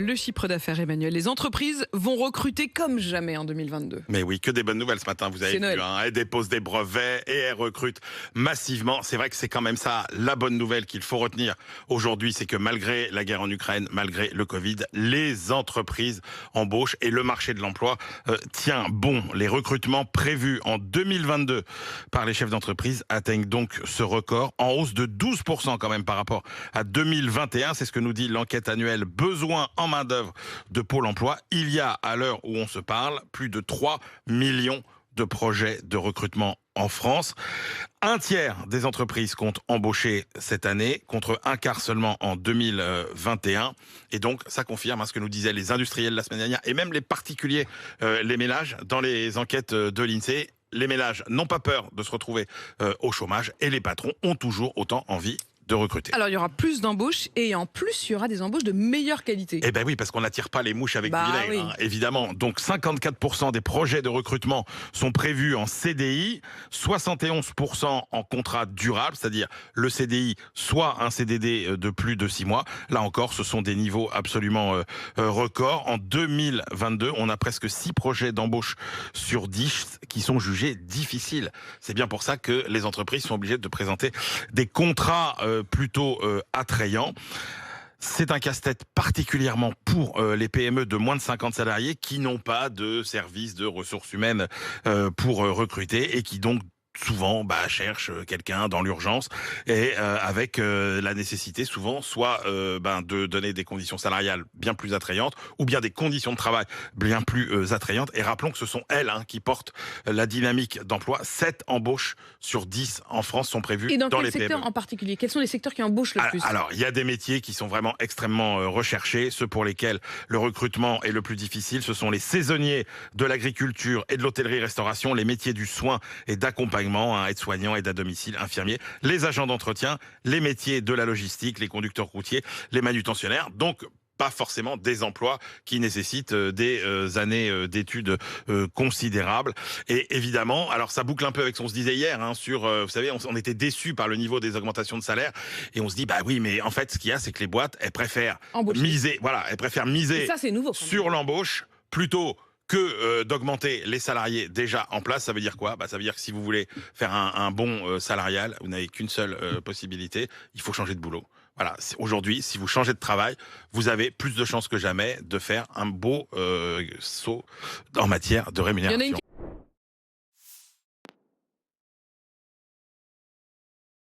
Le chiffre d'affaires, Emmanuel. Les entreprises vont recruter comme jamais en 2022. Mais oui, que des bonnes nouvelles ce matin, vous avez vu. Elles déposent des brevets et elles recrutent massivement. C'est vrai que c'est quand même ça, la bonne nouvelle qu'il faut retenir aujourd'hui, c'est que malgré la guerre en Ukraine, malgré le Covid, les entreprises embauchent et le marché de l'emploi tient bon. Les recrutements prévus en 2022 par les chefs d'entreprise atteignent donc ce record, en hausse de 12% quand même par rapport à 2021. C'est ce que nous dit l'enquête annuelle Besoins en main-d'œuvre de Pôle emploi. Il y a, à l'heure où on se parle, plus de 3 millions de projets de recrutement en France. Un tiers des entreprises comptent embaucher cette année, contre un quart seulement en 2021. Et donc, ça confirme ce que nous disaient les industriels la semaine dernière, et même les particuliers, les ménages, dans les enquêtes de l'INSEE. Les ménages n'ont pas peur de se retrouver au chômage, et les patrons ont toujours autant envie de recruter. Alors, il y aura plus d'embauches et en plus, il y aura des embauches de meilleure qualité. Eh ben oui, parce qu'on n'attire pas les mouches avec du vinaigre, oui. évidemment. Donc 54% des projets de recrutement sont prévus en CDI, 71% en contrat durable, c'est-à-dire le CDI, soit un CDD de plus de 6 mois. Là encore, ce sont des niveaux absolument records. En 2022, on a presque 6 projets d'embauche sur 10 qui sont jugés difficiles. C'est bien pour ça que les entreprises sont obligées de présenter des contrats plutôt attrayants. C'est un casse-tête particulièrement pour les PME de moins de 50 salariés qui n'ont pas de service de ressources humaines pour recruter et qui donc souvent cherchent quelqu'un dans l'urgence et avec la nécessité souvent soit de donner des conditions salariales bien plus attrayantes ou bien des conditions de travail bien plus attrayantes. Et rappelons que ce sont elles qui portent la dynamique d'emploi. 7 embauches sur 10 en France sont prévues dans les PME. Et dans quel secteur en particulier? Quels sont les secteurs qui embauchent le plus? Alors, il y a des métiers qui sont vraiment extrêmement recherchés. Ceux pour lesquels le recrutement est le plus difficile, ce sont les saisonniers de l'agriculture et de l'hôtellerie-restauration, les métiers du soin et d'accompagnement, aides-soignants, aides à domicile, infirmiers, les agents d'entretien, les métiers de la logistique, les conducteurs routiers, les manutentionnaires. Donc, pas forcément des emplois qui nécessitent des années d'études considérables. Et évidemment, alors ça boucle un peu avec ce qu'on se disait hier sur, vous savez, on était déçus par le niveau des augmentations de salaire et on se dit, oui, mais en fait, ce qu'il y a, c'est que les boîtes, elles préfèrent miser, ça, c'est nouveau, sur l'embauche plutôt que d'augmenter les salariés déjà en place. Ça veut dire quoi? Ça veut dire que si vous voulez faire un bon salarial, vous n'avez qu'une seule possibilité, il faut changer de boulot. Voilà, aujourd'hui, si vous changez de travail, vous avez plus de chances que jamais de faire un beau saut en matière de rémunération.